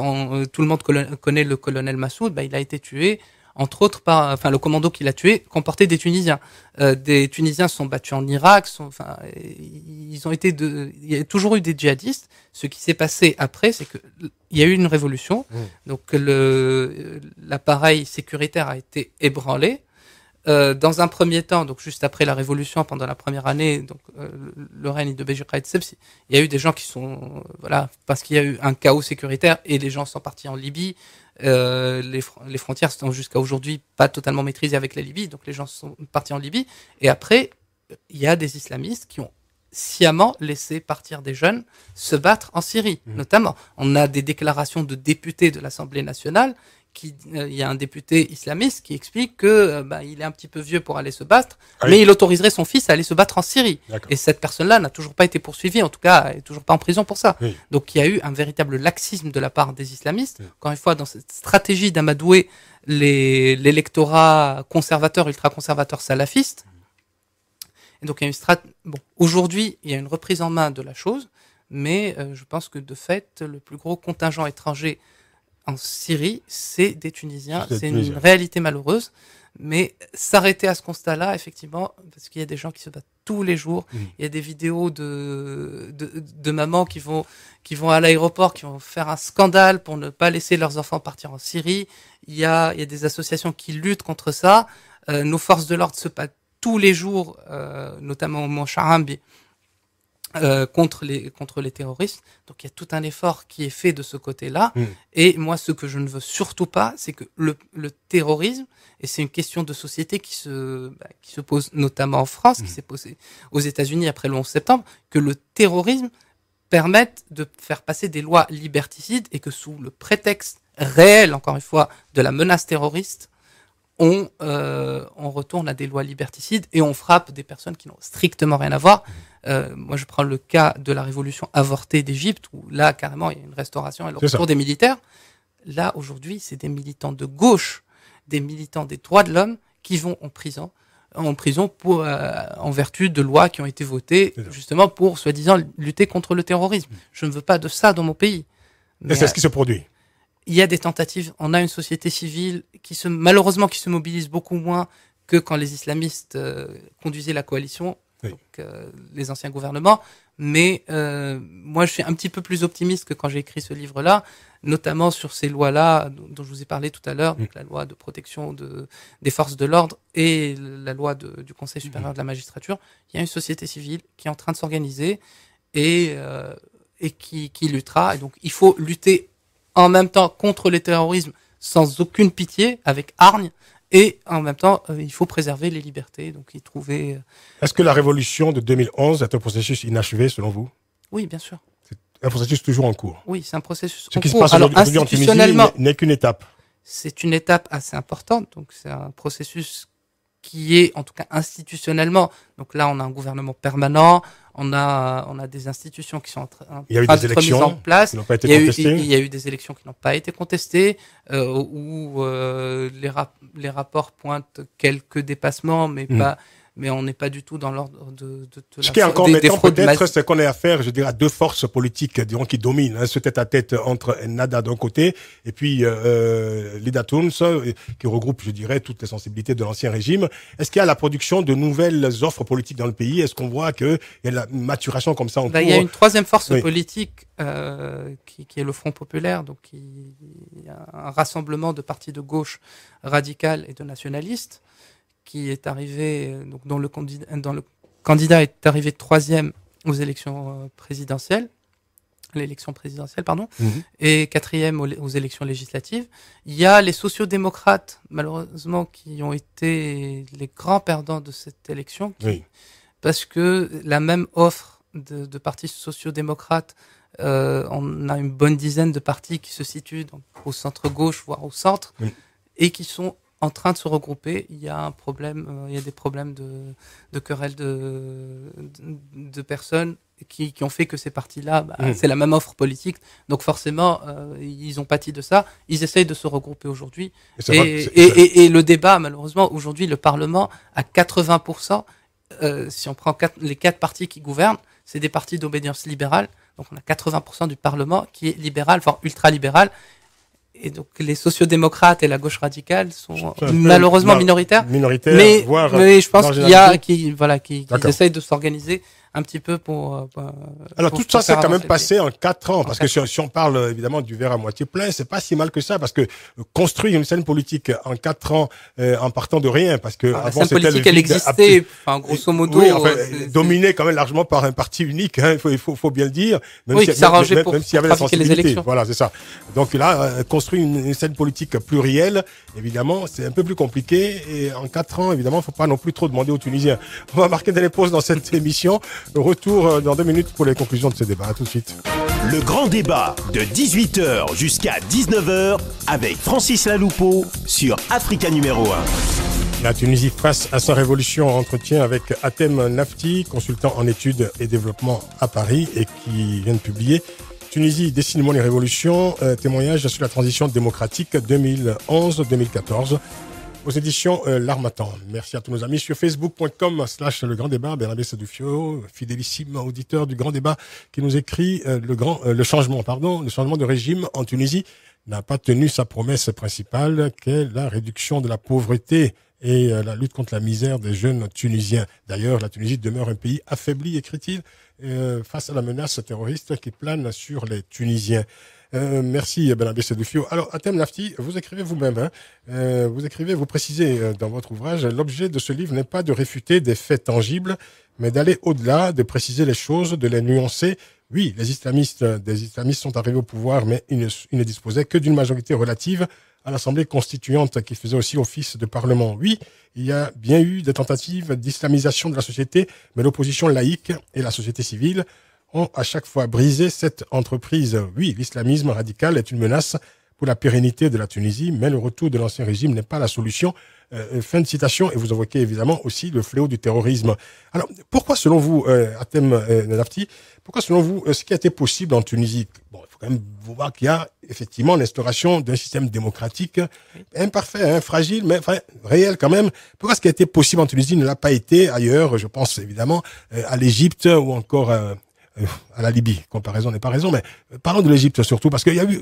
le monde connaît le colonel Massoud. Il a été tué, entre autres, le commando qui l'a tué comportait des Tunisiens. Des Tunisiens se sont battus en Irak. Il y a toujours eu des djihadistes. Ce qui s'est passé après, c'est que il y a eu une révolution. Donc l'appareil sécuritaire a été ébranlé. Dans un premier temps, donc juste après la révolution, pendant la première année, donc le règne de Beji Caïd Sebsi, il y a eu des gens qui sont parce qu'il y a eu un chaos sécuritaire et les gens sont partis en Libye. Les frontières sont jusqu'à aujourd'hui pas totalement maîtrisées avec la Libye, donc les gens sont partis en Libye. Et après, il y a des islamistes qui ont sciemment laissé partir des jeunes se battre en Syrie, notamment. On a des déclarations de députés de l'Assemblée nationale. Il y a un député islamiste qui explique que il est un petit peu vieux pour aller se battre, mais il autoriserait son fils à aller se battre en Syrie. Et cette personne-là n'a toujours pas été poursuivie, en tout cas, elle est toujours pas en prison pour ça. Oui. Donc il y a eu un véritable laxisme de la part des islamistes. Encore une fois, dans cette stratégie d'amadouer l'électorat conservateur, ultra-conservateur salafiste. Et donc il y a aujourd'hui, il y a une reprise en main de la chose, mais je pense que de fait, le plus gros contingent étranger en Syrie, c'est des Tunisiens. C'est une réalité malheureuse. Mais s'arrêter à ce constat-là, effectivement, parce qu'il y a des gens qui se battent tous les jours. Il y a des vidéos de mamans qui vont à l'aéroport, qui vont faire un scandale pour ne pas laisser leurs enfants partir en Syrie. Il y a des associations qui luttent contre ça. Nos forces de l'ordre se battent tous les jours, notamment au Mont Charambi, contre les terroristes. Donc il y a tout un effort qui est fait de ce côté-là. Et moi, ce que je ne veux surtout pas, c'est que le terrorisme, et c'est une question de société qui se pose notamment en France, qui s'est posée aux États-Unis après le 11 septembre, que le terrorisme permette de faire passer des lois liberticides et que sous le prétexte réel, encore une fois, de la menace terroriste, on retourne à des lois liberticides et on frappe des personnes qui n'ont strictement rien à voir. Moi, je prends le cas de la révolution avortée d'Égypte, où là, carrément, il y a une restauration et le retour des militaires. Là, aujourd'hui, c'est des militants de gauche, des militants des droits de l'homme qui vont en prison pour, en vertu de lois qui ont été votées, justement, pour, soi-disant, lutter contre le terrorisme. Je ne veux pas de ça dans mon pays. Mais c'est ce qui se produit. Il y a des tentatives. On a une société civile malheureusement, qui se mobilise beaucoup moins que quand les islamistes conduisaient la coalition, donc les anciens gouvernements. Mais moi, je suis un petit peu plus optimiste que quand j'ai écrit ce livre-là, notamment sur ces lois-là dont je vous ai parlé tout à l'heure, donc la loi de protection des forces de l'ordre et la loi du Conseil supérieur de la magistrature. Il y a une société civile qui est en train de s'organiser et qui luttera. Et donc, il faut lutter en même temps contre le terrorisme sans aucune pitié, avec hargne, et en même temps, il faut préserver les libertés, donc y trouver... Est-ce que la révolution de 2011 est un processus inachevé, selon vous? Oui, bien sûr. C'est un processus toujours en cours. Oui, c'est un processus en cours. Ce qui se passe aujourd'hui en Tunisie n'est qu'une étape. C'est une étape assez importante, donc c'est un processus qui est, en tout cas institutionnellement, donc là on a un gouvernement permanent, on a des institutions qui sont en train d'être mises en place. Il y a eu des élections qui n'ont pas été contestées, où les rapports pointent quelques dépassements, mais on n'est pas du tout dans l'ordre de ce qui est encore embêtant peut-être, c'est qu'on est affaire, je dirais, à deux forces politiques, disons, qui dominent, ce tête-à-tête entre Ennahda d'un côté, et puis Lida Tounes, qui regroupe, je dirais, toutes les sensibilités de l'ancien régime. Est-ce qu'il y a la production de nouvelles offres politiques dans le pays? Est-ce qu'on voit qu'il y a la maturation comme ça en cours? Il y a une troisième force politique qui est le Front populaire, donc il y a un rassemblement de partis de gauche radicales et de nationalistes, qui est arrivé, donc dont le candidat est arrivé troisième aux élections présidentielles, et quatrième aux élections législatives. Il y a les sociodémocrates, malheureusement, qui ont été les grands perdants de cette élection, parce que la même offre de partis sociodémocrates, on a une bonne dizaine de partis qui se situent donc au centre-gauche, voire au centre, et qui sont en train de se regrouper. Il y a un problème, il y a des problèmes de querelles de personnes qui ont fait que ces partis-là, c'est la même offre politique. Donc forcément, ils ont pâti de ça. Ils essayent de se regrouper aujourd'hui. Et le débat, malheureusement, aujourd'hui, le Parlement, à 80%, si on prend les 4 partis qui gouvernent, c'est des partis d'obédience libérale. Donc on a 80% du Parlement qui est libéral, voire ultra-libéral. Et donc les sociodémocrates et la gauche radicale sont malheureusement minoritaires. Mais je pense qu'ils essayent de s'organiser un petit peu pour alors tout ça, c'est quand même passé en 4 ans, parce que si on parle évidemment du verre à moitié plein, c'est pas si mal que ça, parce que construire une scène politique en 4 ans, en partant de rien, parce que avant c'était politique, elle existait, grosso modo, dominée quand même largement par un parti unique, il faut bien le dire, même s'il y avait la sensibilité. Voilà, c'est ça. Donc là, construire une scène politique plurielle, évidemment, c'est un peu plus compliqué, et en 4 ans, évidemment, faut pas non plus trop demander aux Tunisiens. On va marquer des pauses dans cette émission. Retour dans 2 minutes pour les conclusions de ce débat. À tout de suite. Le grand débat de 18h jusqu'à 19h avec Francis Laloupeau sur Africa numéro 1. La Tunisie face à sa révolution, entretien avec Hatem Nafti, consultant en études et développement à Paris et qui vient de publier Tunisie, dessine-moi les révolutions, témoignage sur la transition démocratique 2011-2014. Aux éditions L'Harmattan. Merci à tous nos amis sur facebook.com/le grand débat. Bernabé Sadoufio, fidélissime auditeur du grand débat, qui nous écrit le changement de régime en Tunisie n'a pas tenu sa promesse principale, qu'est la réduction de la pauvreté. et la lutte contre la misère des jeunes Tunisiens. D'ailleurs, la Tunisie demeure un pays affaibli, écrit-il, face à la menace terroriste qui plane sur les Tunisiens. Merci Benabé Sedoufio. Alors, Hatem Lafti, vous écrivez vous-même, vous précisez dans votre ouvrage, l'objet de ce livre n'est pas de réfuter des faits tangibles, mais d'aller au-delà, de préciser les choses, de les nuancer. Oui, des islamistes sont arrivés au pouvoir, mais ils ne disposaient que d'une majorité relative à l'Assemblée constituante qui faisait aussi office de Parlement. Oui, il y a bien eu des tentatives d'islamisation de la société, mais l'opposition laïque et la société civile ont à chaque fois brisé cette entreprise. Oui, l'islamisme radical est une menace pour la pérennité de la Tunisie, mais le retour de l'ancien régime n'est pas la solution. Fin de citation, et vous évoquez évidemment aussi le fléau du terrorisme. Alors, pourquoi selon vous, Hatem Lafti, pourquoi selon vous, ce qui a été possible en Tunisie, bon, il faut quand même voir qu'il y a effectivement l'instauration d'un système démocratique imparfait, fragile, mais enfin, réel quand même. Pourquoi ce qui a été possible en Tunisie ne l'a pas été ailleurs? Je pense évidemment à l'Égypte ou encore à la Libye. Comparaison n'est pas raison, mais parlons de l'Égypte surtout, parce qu'il y a eu,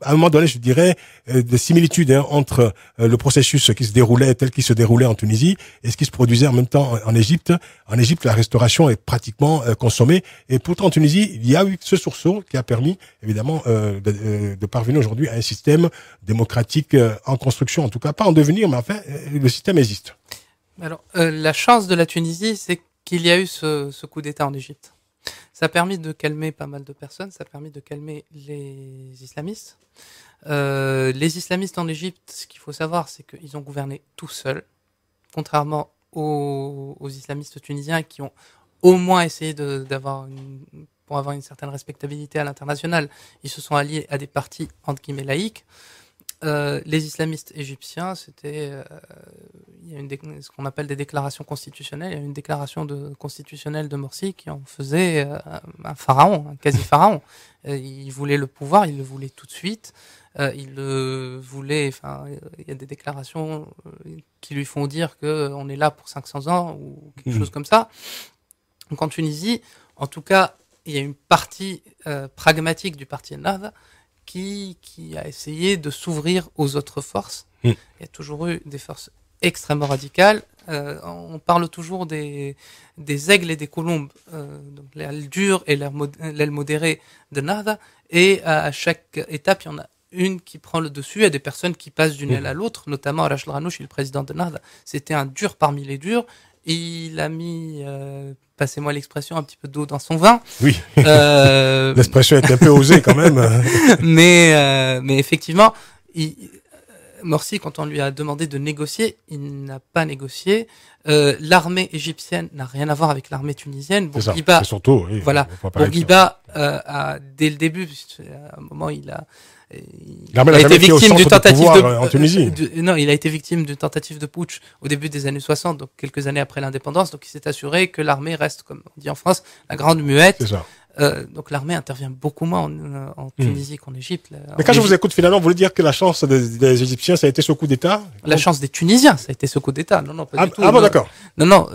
à un moment donné, je dirais, des similitudes entre le processus qui se déroulait, tel qu'il se déroulait en Tunisie, et ce qui se produisait en même temps en Égypte. En Égypte, la restauration est pratiquement consommée, et pourtant en Tunisie, il y a eu ce sursaut qui a permis, évidemment, de parvenir aujourd'hui à un système démocratique en construction, en tout cas pas en devenir, mais enfin, le système existe. Alors, la chance de la Tunisie, c'est qu'il y a eu ce coup d'État en Égypte. Ça a permis de calmer pas mal de personnes, ça a permis de calmer les islamistes. Les islamistes en Égypte, ce qu'il faut savoir, c'est qu'ils ont gouverné tout seuls, contrairement aux islamistes tunisiens qui ont au moins essayé pour avoir une certaine respectabilité à l'international. Ils se sont alliés à des partis entre guillemets laïques. Les islamistes égyptiens, il y a ce qu'on appelle des déclarations constitutionnelles. Il y a une déclaration constitutionnelle de Morsi qui en faisait un pharaon, un quasi-pharaon. Il voulait le pouvoir, il le voulait tout de suite. Il y a des déclarations qui lui font dire qu'on est là pour 500 ans ou quelque chose comme ça. Donc en Tunisie, en tout cas, il y a une partie pragmatique du parti Ennahda qui a essayé de s'ouvrir aux autres forces. Il y a toujours eu des forces extrêmement radicales. On parle toujours des aigles et des colombes, donc l'aile dure et l'aile modérée de Ennahda. Et à chaque étape, il y en a une qui prend le dessus. Il y a des personnes qui passent d'une aile à l'autre, notamment Rachid Ghanouchi, le président de Ennahda. C'était un dur parmi les durs. Il a mis, passez-moi l'expression, un petit peu d'eau dans son vin. Oui. L'expression est un peu osée quand même. mais effectivement, Morsi, quand on lui a demandé de négocier, il n'a pas négocié. L'armée égyptienne n'a rien à voir avec l'armée tunisienne. Bourguiba, c'est surtout, oui, voilà. Bourguiba, dès le début, à un moment, il a été victime d'une tentative en Tunisie. Il a été victime d'une tentative de putsch au début des années 60, donc quelques années après l'indépendance. Donc il s'est assuré que l'armée reste, comme on dit en France, la grande muette. C'est ça. Donc l'armée intervient beaucoup moins en Tunisie qu'en Égypte. Mais quand je vous écoute finalement, vous voulez dire que la chance des Égyptiens, ça a été ce coup d'État? La chance des Tunisiens, ça a été ce coup d'État. Non, pas du tout. Ah bon, d'accord. Non.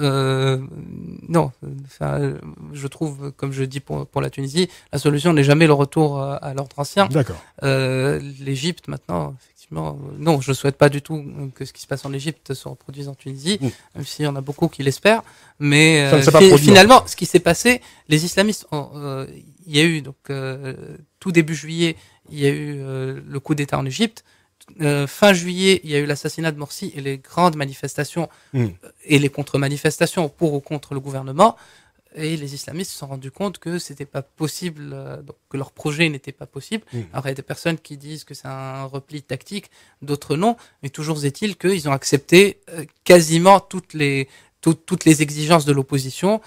Enfin, je trouve, comme je dis pour la Tunisie, la solution n'est jamais le retour à l'ordre ancien. D'accord. L'Égypte maintenant, effectivement, non, je souhaite pas du tout que ce qui se passe en Égypte se reproduise en Tunisie, même s'il y en a beaucoup qui l'espèrent. Mais finalement, ce qui s'est passé, les islamistes, il y a eu donc tout début juillet, il y a eu le coup d'État en Égypte. Fin juillet, il y a eu l'assassinat de Morsi et les grandes manifestations et les contre-manifestations pour ou contre le gouvernement. Et les islamistes se sont rendus compte que c'était pas possible, donc que leur projet n'était pas possible. Alors il y a des personnes qui disent que c'est un repli tactique, d'autres non. Mais toujours est-il qu'ils ont accepté quasiment toutes les exigences de l'opposition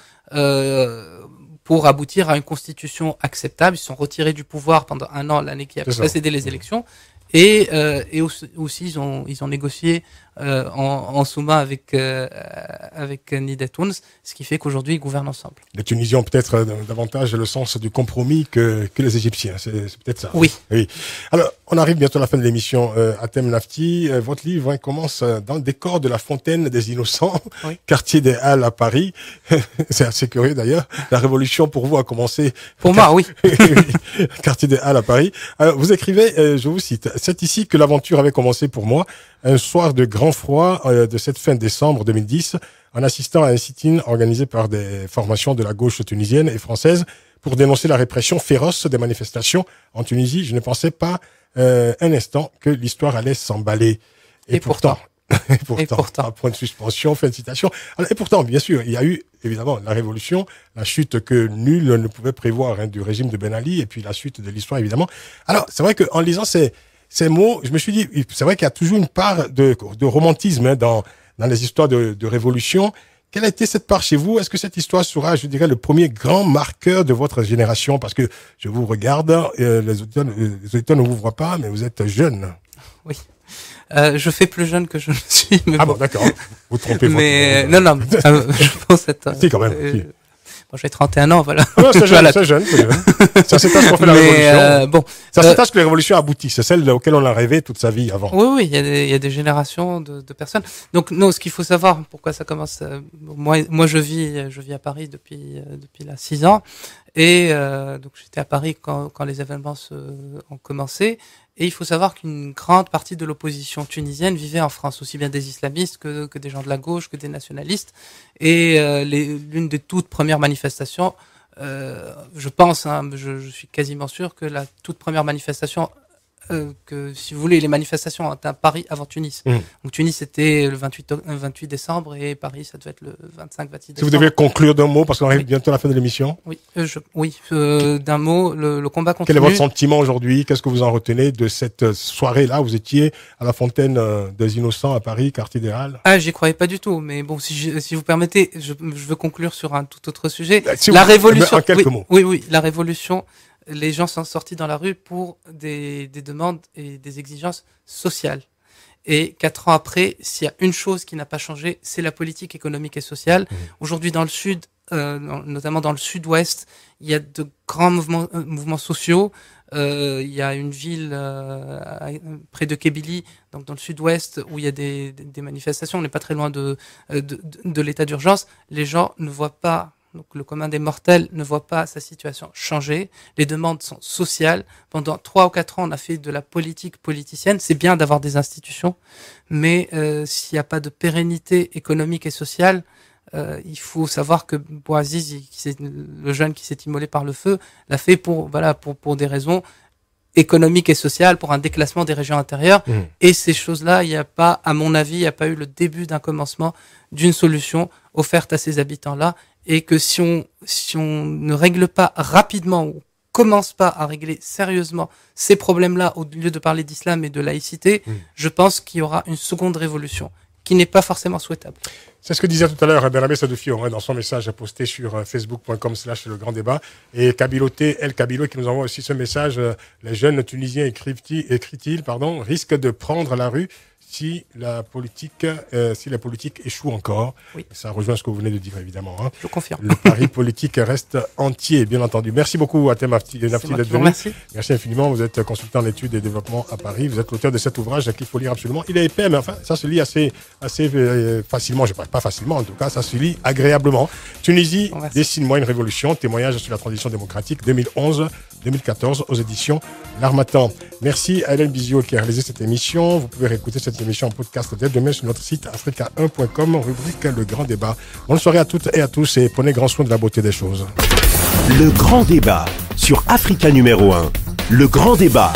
pour aboutir à une constitution acceptable. Ils se sont retirés du pouvoir pendant un an, l'année qui a précédé les élections. Et aussi ils ont négocié en sous-main avec Nida Tounes, ce qui fait qu'aujourd'hui ils gouvernent ensemble. Les Tunisiens ont peut-être davantage le sens du compromis que les Égyptiens, c'est peut-être ça. Oui. Alors on arrive bientôt à la fin de l'émission. Hatem Lafti, votre livre commence dans le décor de la Fontaine des Innocents, quartier des Halles à Paris. C'est assez curieux d'ailleurs. La révolution pour vous a commencé. Pour moi, oui. Quartier des Halles à Paris. Alors, vous écrivez, je vous cite, c'est ici que l'aventure avait commencé pour moi. un soir de grand froid de cette fin décembre 2010 en assistant à un sit-in organisé par des formations de la gauche tunisienne et française pour dénoncer la répression féroce des manifestations en Tunisie. Je ne pensais pas un instant que l'histoire allait s'emballer. Et pourtant, point de suspension, fin de citation. Alors, et pourtant, bien sûr, il y a eu évidemment la révolution, la chute que nul ne pouvait prévoir du régime de Ben Ali, et puis la suite de l'histoire, évidemment. Alors, c'est vrai qu'en lisant ces mots, je me suis dit, c'est vrai qu'il y a toujours une part de romantisme dans les histoires de révolution. Quelle a été cette part chez vous? Est-ce que cette histoire sera, je dirais, le premier grand marqueur de votre génération? Parce que je vous regarde, les auditeurs ne vous voient pas, mais vous êtes jeune. Oui. Je fais plus jeune que je ne suis. Mais bon, d'accord. Vous trompez. Mais non, je pense être. Si, quand même. Bon, j'ai 31 ans, voilà. Ah, c'est jeune, c'est jeune. C'est à cet âge qu'on fait la révolution. C'est à cet âge que la révolution aboutit. C'est celle auquelle on a rêvé toute sa vie avant. Oui, il y a des générations de personnes. Donc, non, ce qu'il faut savoir, pourquoi ça commence. Moi, je vis à Paris depuis là 6 ans. Et donc, j'étais à Paris quand les événements ont commencé. Et il faut savoir qu'une grande partie de l'opposition tunisienne vivait en France, aussi bien des islamistes que des gens de la gauche, que des nationalistes. Et l'une des toutes premières manifestations, je pense, je suis quasiment sûr que la toute première manifestation, que si vous voulez, les manifestations à Paris avant Tunis. Donc Tunis c'était le 28 décembre et Paris ça devait être le 25-26 décembre. Si vous devez conclure d'un mot, parce qu'on arrive bientôt à la fin de l'émission. Oui, d'un mot, le combat continue. Quel est votre sentiment aujourd'hui? Qu'est-ce que vous en retenez de cette soirée-là? Vous étiez à la Fontaine des Innocents à Paris, quartier des Halles. Ah, j'y croyais pas du tout, mais bon, si vous permettez, je veux conclure sur un tout autre sujet. La révolution. En quelques mots. Oui, la révolution. Les gens sont sortis dans la rue pour des demandes et des exigences sociales. Et 4 ans après, s'il y a une chose qui n'a pas changé, c'est la politique économique et sociale. Aujourd'hui, dans le Sud, notamment dans le Sud-Ouest, il y a de grands mouvements sociaux. Il y a une ville près de Kabylie, donc dans le Sud-Ouest, où il y a des manifestations. On n'est pas très loin de l'état d'urgence. Les gens ne voient pas. Donc le commun des mortels ne voit pas sa situation changer. Les demandes sont sociales. Pendant 3 ou 4 ans, on a fait de la politique politicienne. C'est bien d'avoir des institutions, mais s'il n'y a pas de pérennité économique et sociale, il faut savoir que Bouaziz, le jeune qui s'est immolé par le feu, l'a fait pour des raisons économiques et sociales, pour un déclassement des régions intérieures. Et ces choses-là, il n'y a pas, à mon avis, il n'y a pas eu le début d'un commencement d'une solution offerte à ces habitants-là. Et que si on ne règle pas rapidement ou commence pas à régler sérieusement ces problèmes-là au lieu de parler d'islam et de laïcité, je pense qu'il y aura une seconde révolution qui n'est pas forcément souhaitable. C'est ce que disait tout à l'heure Bernabé Sadoufi dans son message posté sur facebook.com/le grand débat. Et El Kabilo qui nous envoie aussi ce message. Les jeunes Tunisiens, écrit-il, risquent de prendre la rue si la politique échoue encore. Oui. Ça rejoint ce que vous venez de dire, évidemment. Je confirme. Le pari politique reste entier, bien entendu. Merci beaucoup à Nafti d'être venu. Merci infiniment. Vous êtes consultant en études et développement à Paris. Vous êtes l'auteur de cet ouvrage qu'il faut lire absolument. Il est épais, mais enfin, ça se lit assez facilement. Je ne parle pas facilement, en tout cas, ça se lit agréablement. Tunisie, dessine-moi une révolution. Témoignage sur la transition démocratique 2011-2014 aux éditions L'Harmattan. Merci à Hélène Bizio qui a réalisé cette émission. Vous pouvez réécouter cette émission en podcast dès demain sur notre site africa1.com, rubrique Le Grand Débat. Bonne soirée à toutes et à tous et prenez grand soin de la beauté des choses. Le Grand Débat sur Africa numéro 1. Le Grand Débat.